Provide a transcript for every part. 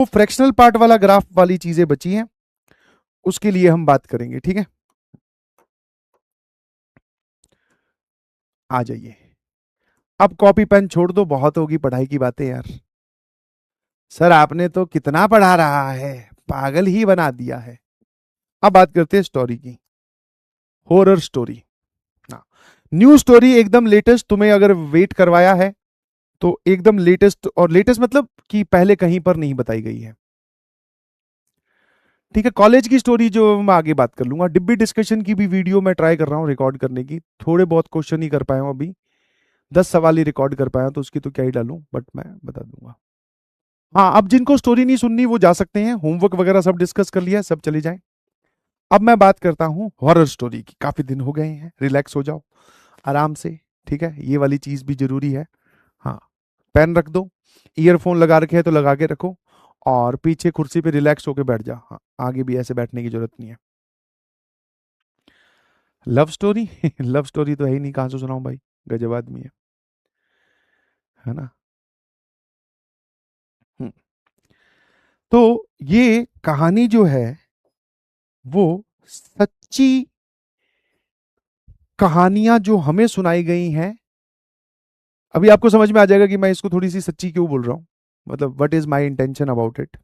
वो fractional part वाला graph वाली चीजें बची हैं, उसके लिए हम बात करेंगे, ठीक है। आ जाइए, अब कॉपी पेन छोड़ दो, बहुत होगी पढ़ाई की बातें यार। सर आपने तो कितना पढ़ा रहा है, पागल ही बना दिया है। अब बात करते हैं स्टोरी की, हॉरर स्टोरी। हाँ, न्यू स्टोरी एकदम लेटेस्ट, तुम्हें अगर वेट करवाया है तो एकदम लेटेस्ट, और लेटेस्ट मतलब कि पहले कहीं पर नहीं बताई गई है, ठीक है। कॉलेज की स्टोरी जो मैं आगे बात कर लूंगा। डिब्बी डिस्कशन की भी वीडियो मैं ट्राई कर रहा हूँ रिकॉर्ड करने की, थोड़े बहुत क्वेश्चन ही कर पाया हूँ अभी, 10 सवाल ही रिकॉर्ड कर पाया, तो उसकी तो क्या ही डालूं, बट मैं बता दूंगा। हाँ, अब जिनको स्टोरी नहीं सुननी वो जा सकते हैं, होमवर्क वगैरह सब डिस्कस कर लिया, सब चले जाएं। अब मैं बात करता हूँ हॉरर स्टोरी की। काफी दिन हो गए हैं, रिलैक्स हो जाओ आराम से, ठीक है। ये वाली चीज भी जरूरी है। हाँ, पेन रख दो, ईयरफोन लगा रखे हैं तो लगा के रखो, और पीछे कुर्सी पे रिलैक्स होके बैठ जा। हाँ, आगे भी ऐसे बैठने की जरूरत नहीं है। लव स्टोरी लव स्टोरी तो है ही नहीं, कहां से सुनाऊं भाई, गजब आदमी है ना। हम्म, तो ये कहानी जो है वो सच्ची कहानियां जो हमें सुनाई गई हैं। अभी आपको समझ में आ जाएगा कि मैं इसको थोड़ी सी सच्ची क्यों बोल रहा हूं, मतलब what is my intention about it.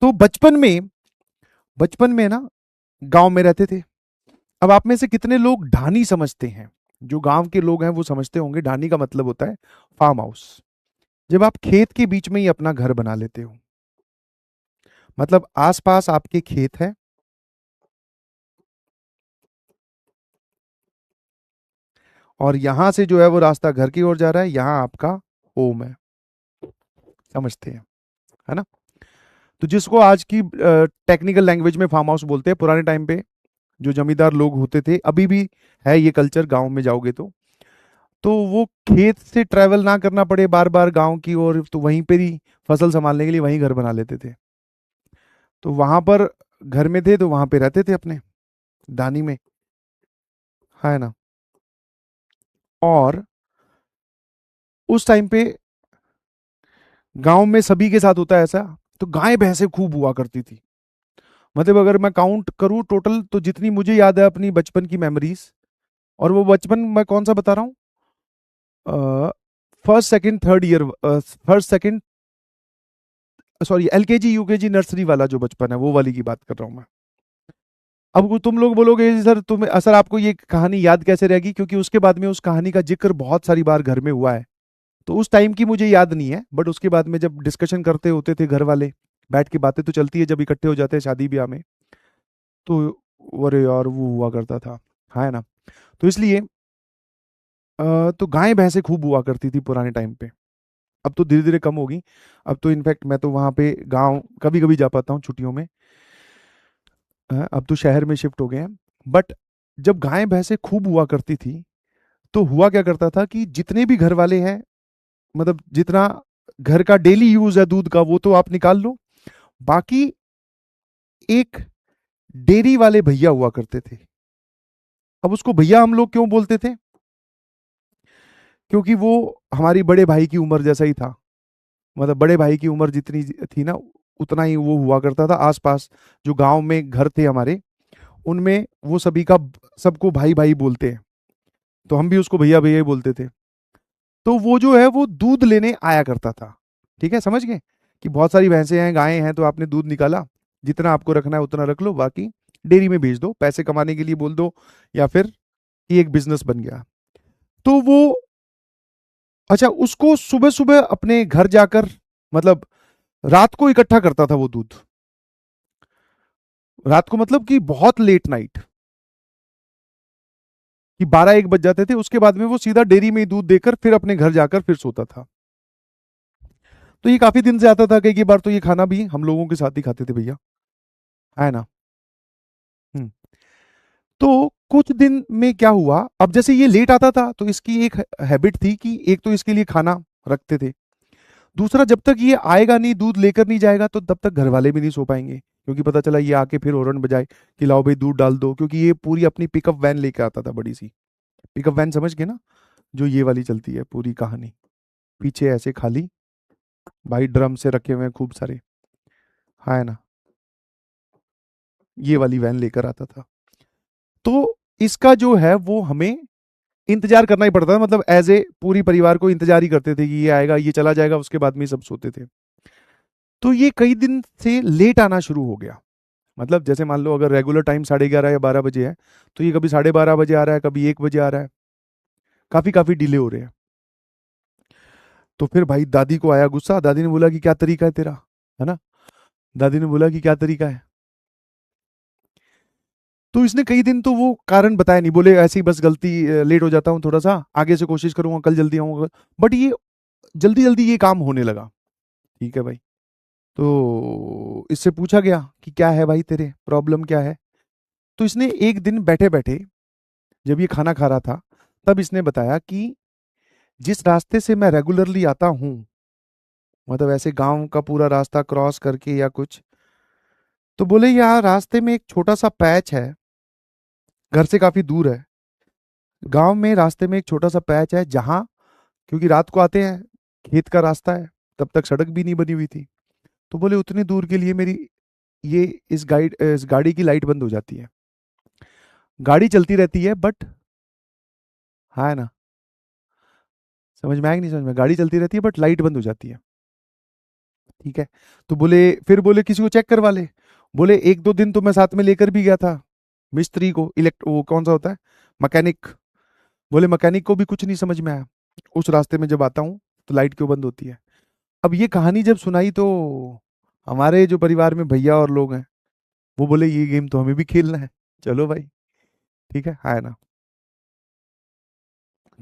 तो बचपन में ना गांव में रहते थे। अब आप में से कितने लोग ढानी समझते हैं? जो गांव के लोग हैं वो समझते होंगे, ढानी का मतलब होता है फार्म हाउस। जब आप खेत के बीच में ही अपना घर बना लेते हो, मतलब आसपास आपके खेत है, और यहां से जो है वो रास्ता घर की ओर जा रहा है, यहां आपका होम है, समझते हैं, है ना। तो जिसको आज की टेक्निकल लैंग्वेज में फार्म हाउस बोलते हैं, पुराने टाइम पे जो जमींदार लोग होते थे, अभी भी है ये कल्चर, गांव में जाओगे तो वो खेत से ट्रैवल ना करना पड़े बार बार गांव की ओर, तो वहीं पर ही फसल संभालने के लिए वहीं घर बना लेते थे। तो वहां पर घर में थे तो वहां पे रहते थे अपने दानी में, है ना। और उस टाइम पे गांव में सभी के साथ होता है ऐसा, तो गाय भैंसे खूब हुआ करती थी। मतलब अगर मैं काउंट करूं टोटल, तो जितनी मुझे याद है अपनी बचपन की मेमोरीज, और वो बचपन मैं कौन सा बता रहा हूँ, first second third year, first second, sorry LKG UKG nursery वाला जो बचपन है वो वाली की बात कर रहा हूँ मैं। अब तुम लोग बोलोगे सर तुम्हें, सर आपको ये कहानी याद कैसे रहेगी, क्योंकि उसके बाद में उस कहानी का जिक्र बहुत सारी बार घर में हुआ है। तो उस टाइम की मुझे याद नहीं है, बट उसके बाद में जब डिस्कशन करते होते थे घर वाले, बैठ के बातें तो चलती है जब इकट्ठे हो जाते हैं शादी ब्याह में, तो अरे यार वो हुआ करता था, है ना। तो इसलिए तो गाय भैंसे खूब हुआ करती थी पुराने टाइम पे। अब तो धीरे धीरे कम होगी। अब तो इनफैक्ट मैं तो वहां पे गांव कभी कभी जा पाता हूँ छुट्टियों में। अब तो शहर में शिफ्ट हो गए हैं। बट जब गाय भैंसे खूब हुआ करती थी, तो हुआ क्या करता था कि जितने भी घर वाले हैं, मतलब जितना घर का डेली यूज है दूध का वो तो आप निकाल लो, बाकी एक डेयरी वाले भैया हुआ करते थे। अब उसको भैया हम लोग क्यों बोलते थे? क्योंकि वो हमारी बड़े भाई की उम्र जैसा ही था, मतलब बड़े भाई की उम्र जितनी थी ना, उतना ही वो हुआ करता था। आसपास जो गांव में घर थे हमारे, उनमें वो सभी का, सबको भाई भाई बोलते हैं, तो हम भी उसको भैया भैया ही बोलते थे। तो वो जो है वो दूध लेने आया करता था, ठीक है, समझ गए कि बहुत सारी भैंसें हैं गायें हैं, तो आपने दूध निकाला, जितना आपको रखना है उतना रख लो, बाकी डेयरी में भेज दो, पैसे कमाने के लिए बोल दो, या फिर ये एक बिजनेस बन गया। तो वो, अच्छा, उसको सुबह सुबह अपने घर जाकर, मतलब रात को इकट्ठा करता था वो दूध, रात को मतलब कि बहुत लेट नाइट, कि 12-1 बज जाते थे, उसके बाद में वो सीधा डेयरी में ही दूध देकर फिर अपने घर जाकर फिर सोता था। तो ये काफी दिन से आता था, कई बार तो ये खाना भी हम लोगों के साथ ही खाते थे भैया, है ना। हम्म। तो कुछ दिन में क्या हुआ, अब जैसे ये लेट आता था तो इसकी एक हैबिट थी कि एक तो इसके लिए खाना रखते थे, दूसरा जब तक ये आएगा नहीं, दूध लेकर नहीं जाएगा, तो तब तक घर वाले भी नहीं सो पाएंगे, क्योंकि पता चला ये आके फिर हॉर्न बजाए कि लाओ भाई दूध डाल दो, क्योंकि ये पूरी अपनी पिकअप वैन लेके आता था, बड़ी सी पिकअप वैन, समझ गए ना, जो ये वाली चलती है पूरी कहानी, पीछे ऐसे खाली भाई ड्रम से रखे हुए हैं खूब सारे। है ना, ये वाली वैन लेकर आता था। तो इसका जो है वो हमें इंतजार करना ही पड़ता था, मतलब एज ए पूरी परिवार को इंतजार ही करते थे कि ये आएगा, ये चला जाएगा, उसके बाद में ही सब सोते थे। तो ये कई दिन से लेट आना शुरू हो गया। मतलब जैसे मान लो अगर रेगुलर टाइम 11:30 या 12 बजे है, तो ये कभी 12:30 बजे आ रहा है, कभी 1 बजे आ रहा है, काफी काफी डिले हो रहे हैं। तो फिर भाई दादी को आया गुस्सा, दादी ने बोला कि क्या तरीका है तेरा, है ना, दादी ने बोला कि क्या तरीका है। तो इसने कई दिन तो वो कारण बताया नहीं, बोले ऐसे ही बस गलती, लेट हो जाता हूँ थोड़ा सा, आगे से कोशिश करूंगा, कल जल्दी आऊंगा। बट ये जल्दी जल्दी ये काम होने लगा। ठीक है भाई। तो इससे पूछा गया कि क्या है भाई, तेरे प्रॉब्लम क्या है। तो इसने एक दिन बैठे बैठे, जब ये खाना खा रहा था, तब इसने बताया कि जिस रास्ते से मैं रेगुलरली आता हूँ, मतलब ऐसे गांव का पूरा रास्ता क्रॉस करके या कुछ, तो बोले यहाँ रास्ते में एक छोटा सा पैच है, घर से काफी दूर है, गांव में रास्ते में एक छोटा सा पैच है जहां, क्योंकि रात को आते हैं, खेत का रास्ता है, तब तक सड़क भी नहीं बनी हुई थी, तो बोले उतनी दूर के लिए मेरी ये इस गाड़ी की लाइट बंद हो जाती है। गाड़ी चलती रहती है बट, हाँ ना, समझ में आया कि नहीं समझ में, गाड़ी चलती रहती है बट लाइट बंद हो जाती है। ठीक है। तो बोले, फिर बोले किसी को चेक करवा ले। बोले एक दो दिन तो मैं साथ में लेकर भी गया था मिस्त्री को, वो कौन सा होता है, मैकेनिक। बोले मैकेनिक को भी कुछ नहीं समझ में आया, उस रास्ते में जब आता हूँ तो लाइट क्यों बंद होती है। अब ये कहानी जब सुनाई तो हमारे जो परिवार में भैया और लोग हैं, वो बोले ये गेम तो हमें भी खेलना है, चलो भाई, ठीक है ना।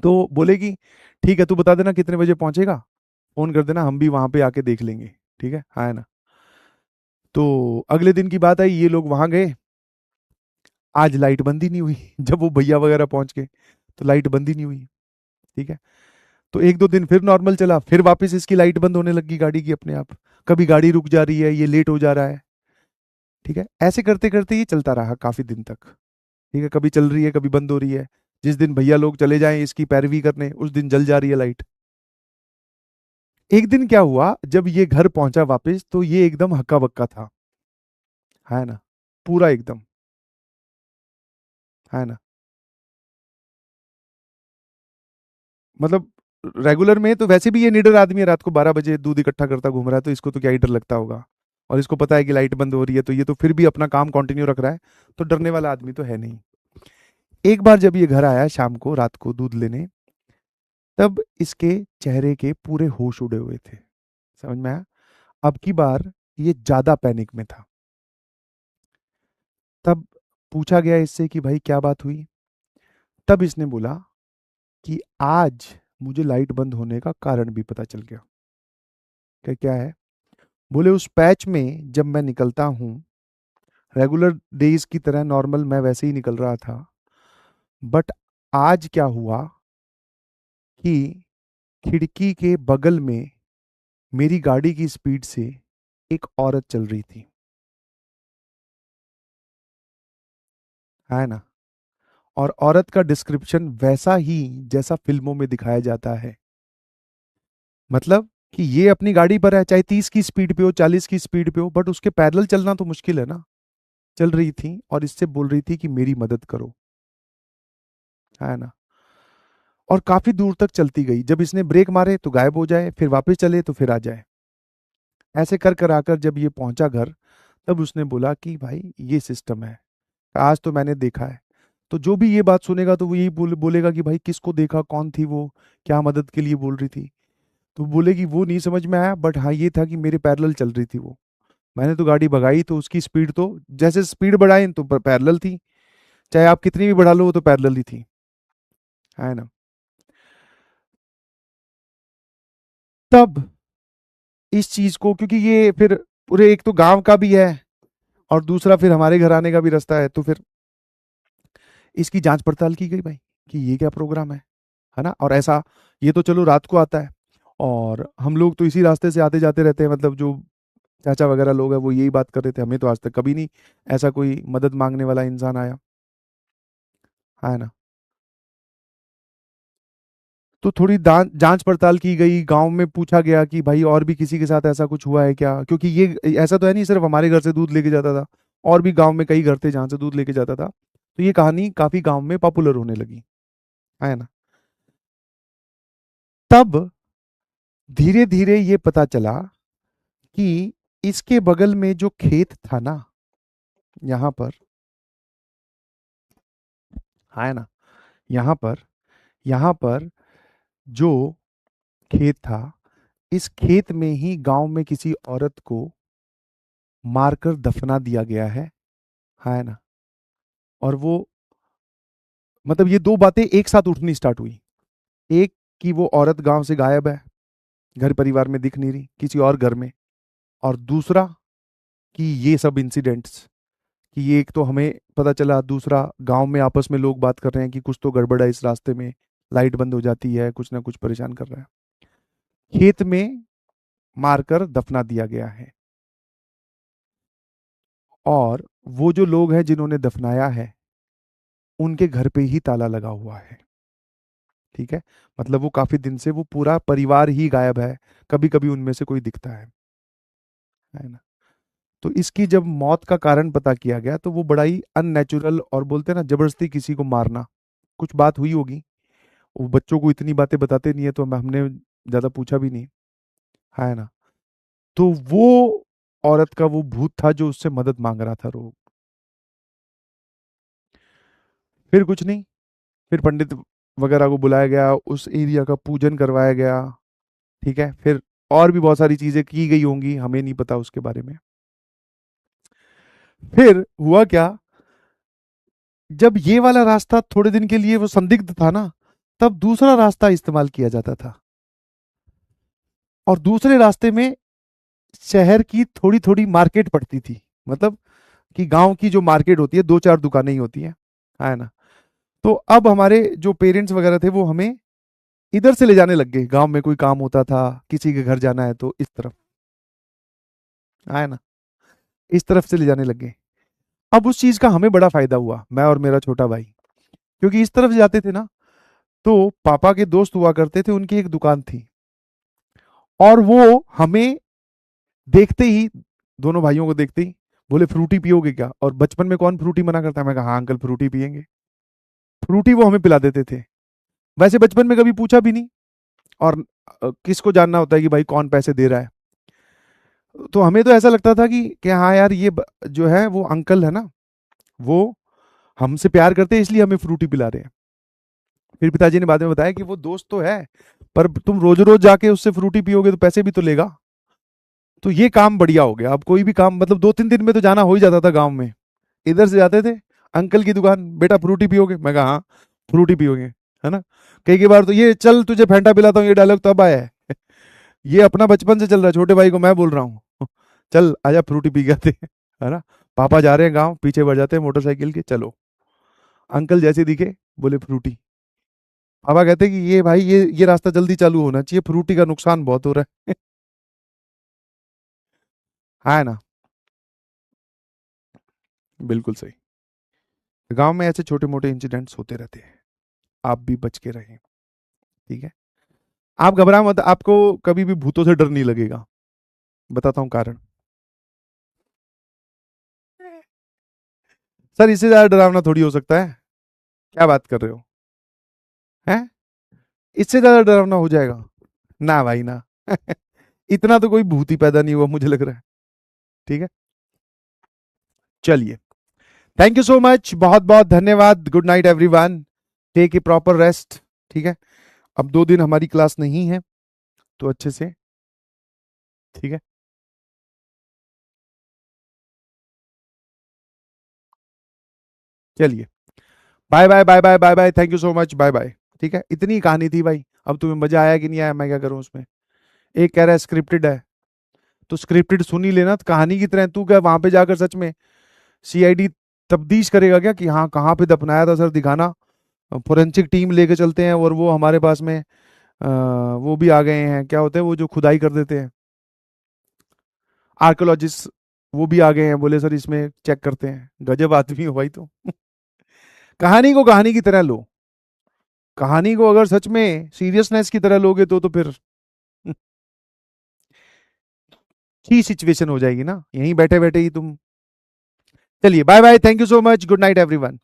तो बोले कि ठीक है, तू बता देना कितने बजे पहुंचेगा, फोन कर देना, हम भी वहां पे आके देख लेंगे, ठीक है ना। तो अगले दिन की बात आई, ये लोग वहां गए, आज लाइट बंद ही नहीं हुई जब वो भैया वगैरह पहुंच गए तो लाइट बंद ही नहीं हुई। ठीक है। तो एक दो दिन फिर नॉर्मल चला, फिर वापस इसकी लाइट बंद होने लगी गाड़ी की अपने आप, कभी गाड़ी रुक जा रही है, ये लेट हो जा रहा है। ठीक है, ऐसे करते करते ये चलता रहा काफी दिन तक। ठीक है, कभी चल रही है, कभी बंद हो रही है, जिस दिन भैया लोग चले जाएं इसकी पैरवी करने, उस दिन जल जा रही है लाइट। एक दिन क्या हुआ, जब ये घर पहुंचा वापस, तो ये एकदम हक्का बक्का था, है ना, पूरा एकदम, है ना, मतलब रेगुलर में तो वैसे भी ये निडर आदमी है, रात को 12 बजे दूध इकट्ठा करता घूम रहा है, तो इसको तो क्या ही डर लगता होगा। और इसको पता है कि लाइट बंद हो रही है, तो ये तो फिर भी अपना काम कंटिन्यू रख रहा है, तो डरने वाला आदमी तो है नहीं। एक बार जब ये घर आया शाम को, रात को दूध लेने, तब इसके चेहरे के पूरे होश उड़े हुए थे, समझ में आया। अब की बार ये ज्यादा पैनिक में था। तब पूछा गया इससे कि भाई क्या बात हुई। तब इसने बोला कि आज मुझे लाइट बंद होने का कारण भी पता चल गया। क्या क्या है। बोले उस पैच में जब मैं निकलता हूँ, रेगुलर डेज की तरह नॉर्मल मैं वैसे ही निकल रहा था, बट आज क्या हुआ कि खिड़की के बगल में मेरी गाड़ी की स्पीड से एक औरत चल रही थी, है ना, और औरत का डिस्क्रिप्शन वैसा ही जैसा फिल्मों में दिखाया जाता है। मतलब कि ये अपनी गाड़ी पर है, चाहे 30 की स्पीड पे हो, 40 की स्पीड पे हो, बट उसके पैदल चलना तो मुश्किल है ना, चल रही थी और इससे बोल रही थी कि मेरी मदद करो, है ना। और काफी दूर तक चलती गई, जब इसने ब्रेक मारे तो गायब हो जाए, फिर वापस चले तो फिर आ जाए। ऐसे कर कर आकर जब ये पहुंचा घर, तब उसने बोला कि भाई ये सिस्टम है, आज तो मैंने देखा है। तो जो भी ये बात सुनेगा तो वो यही बोलेगा कि भाई किसको देखा, कौन थी वो, क्या मदद के लिए बोल रही थी। तो बोलेगी वो नहीं समझ में आया, बट हाँ ये था कि मेरे पैरेलल चल रही थी वो, मैंने तो गाड़ी भगाई तो उसकी स्पीड तो, जैसे स्पीड बढ़ाई तो पैरेलल थी, चाहे आप कितनी भी बढ़ा लो वो तो पैरेलल ही थी, है ना। तब इस चीज को, क्योंकि ये फिर पूरे एक तो गांव का भी है और दूसरा फिर हमारे घर आने का भी रास्ता है, तो फिर इसकी जांच पड़ताल की गई भाई कि ये क्या प्रोग्राम है ना। और ऐसा, ये तो चलो रात को आता है, और हम लोग तो इसी रास्ते से आते जाते रहते हैं, मतलब जो चाचा वगैरह लोग हैं वो यही बात कर रहे थे, हमें तो आज तक कभी नहीं ऐसा कोई मदद मांगने वाला इंसान आया, है ना। तो थोड़ी जांच पड़ताल की गई, गांव में पूछा गया कि भाई और भी किसी के साथ ऐसा कुछ हुआ है क्या, क्योंकि ये ऐसा तो है नहीं सिर्फ हमारे घर से दूध लेके जाता था, और भी गांव में कई घर थे जहां से दूध लेके जाता था। तो ये कहानी काफी गांव में पॉपुलर होने लगी, है ना। तब धीरे धीरे ये पता चला कि इसके बगल में जो खेत था ना, यहाँ पर, है ना, यहाँ पर जो खेत था, इस खेत में ही गांव में किसी औरत को मारकर दफना दिया गया है ना। और वो, मतलब ये दो बातें एक साथ उठनी स्टार्ट हुई। एक, कि वो औरत गांव से गायब है, घर परिवार में दिख नहीं रही, किसी और घर में। और दूसरा, कि ये सब इंसिडेंट्स, कि ये एक तो हमें पता चला, दूसरा गांव में आपस में लोग बात कर रहे हैं कि कुछ तो गड़बड़ है इस रास्ते में, लाइट बंद हो जाती है, कुछ ना कुछ परेशान कर रहा है। खेत में मारकर दफना दिया गया है, और वो जो लोग हैं जिन्होंने दफनाया है, उनके घर पे ही ताला लगा हुआ है। ठीक है, मतलब वो काफी दिन से वो पूरा परिवार ही गायब है, कभी कभी उनमें से कोई दिखता है ना। तो इसकी जब मौत का कारण पता किया गया तो वो बड़ा ही अननेचुरल, और बोलते हैं ना जबरदस्ती किसी को मारना, कुछ बात हुई होगी। वो बच्चों को इतनी बातें बताते नहीं है, तो हमने ज्यादा पूछा भी नहीं, है ना। तो वो औरत का वो भूत था जो उससे मदद मांग रहा था रोग। फिर कुछ नहीं, फिर पंडित वगैरह को बुलाया गया, उस एरिया का पूजन करवाया गया। ठीक है, फिर और भी बहुत सारी चीजें की गई होंगी, हमें नहीं पता उसके बारे में। फिर हुआ क्या, जब ये वाला रास्ता थोड़े दिन के लिए वो संदिग्ध था ना, तब दूसरा रास्ता इस्तेमाल किया जाता था। और दूसरे रास्ते में शहर की थोड़ी थोड़ी मार्केट पड़ती थी, मतलब कि गांव की जो मार्केट होती है, दो चार दुकानें ही होती हैं, है ना। तो अब हमारे जो पेरेंट्स वगैरह थे वो हमें इधर से ले जाने लग गए, गांव में कोई काम होता था, किसी के घर जाना है तो इस तरफ, है ना, इस तरफ से ले जाने लग गए। अब उस चीज का हमें बड़ा फायदा हुआ, मैं और मेरा छोटा भाई, क्योंकि इस तरफ जाते थे ना, तो पापा के दोस्त हुआ करते थे, उनकी एक दुकान थी, और वो हमें देखते ही, दोनों भाइयों को देखते ही बोले फ्रूटी पियोगे क्या, और बचपन में कौन फ्रूटी मना करता है, मैं कहा हाँ अंकल फ्रूटी पियेंगे। फ्रूटी वो हमें पिला देते थे। वैसे बचपन में कभी पूछा भी नहीं, और किसको जानना होता है कि भाई कौन पैसे दे रहा है। तो हमें तो ऐसा लगता था कि हाँ यार ये जो है वो अंकल है ना, वो हमसे प्यार करते हैं इसलिए हमें फ्रूटी पिला रहे हैं। फिर पिताजी ने बाद में बताया कि वो दोस्त तो है, पर तुम रोज रोज जाके उससे फ्रूटी पियोगे तो पैसे भी तो लेगा। तो ये काम बढ़िया हो गया, अब कोई भी काम, मतलब 2-3 दिन में तो जाना हो ही जाता था गाँव में। इधर से जाते थे, अंकल की दुकान, बेटा फ्रूटी पियोगे, मैं कहा हाँ फ्रूटी पियोगे, है ना। कई बार तो ये चल तुझे फैंटा पिलाता हूँ, ये डायलॉग तब आया है। ये अपना बचपन से चल रहा है, छोटे भाई को मैं बोल रहा हूँ, चल आजा फ्रूटी पी के आते हैं, है ना। पापा जा रहे हैं गाँव, पीछे बढ़ जाते हैं मोटरसाइकिल के, चलो। अंकल जैसे दिखे, बोले फ्रूटी। पापा कहते कि ये भाई ये रास्ता जल्दी चालू होना चाहिए, फ्रूटी का नुकसान बहुत हो रहा है। है ना, बिल्कुल सही। गांव में ऐसे छोटे मोटे इंसिडेंट्स होते रहते हैं, आप भी बच के रहें। ठीक है, आप घबरा मत, आपको कभी भी भूतों से डर नहीं लगेगा। बताता हूँ कारण। सर इससे ज्यादा डरावना थोड़ी हो सकता है, क्या बात कर रहे हो, हैं, इससे ज्यादा डरावना हो जाएगा, ना भाई ना। इतना तो कोई भूत ही पैदा नहीं हुआ मुझे लग रहा है। ठीक है, चलिए, थैंक यू सो मच, बहुत बहुत धन्यवाद, good night everyone, take a proper rest. ठीक है, अब 2 दिन हमारी क्लास नहीं है, तो अच्छे से, ठीक है, चलिए, bye bye bye bye bye bye, thank you so much, bye bye. ठीक है, इतनी कहानी थी भाई, अब तुम्हें मजा आया कि नहीं आया, मैं क्या करूं उसमें। एक कह रहा है स्क्रिप्टेड है, तो स्क्रिप्टेड सुन ही लेना, तो कहानी की तरह, तू क्या वहां पे जाकर सच में सीआईडी तफ्तीश करेगा क्या कि हाँ कहाँ पे दफनाया था सर, दिखाना। फोरेंसिक टीम लेके चलते हैं, और वो हमारे पास में वो भी आ गए हैं, क्या होते हैं वो जो खुदाई कर देते हैं, आर्कोलॉजिस्ट, वो भी आ गए हैं, बोले सर इसमें चेक करते हैं। गजब आदमी हो भाई तो। कहानी को कहानी की तरह लो, कहानी को अगर सच में सीरियसनेस की तरह लोगे तो फिर ही सिचुएशन हो जाएगी ना, यहीं बैठे बैठे ही तुम। चलिए bye bye, thank you so much, good night everyone.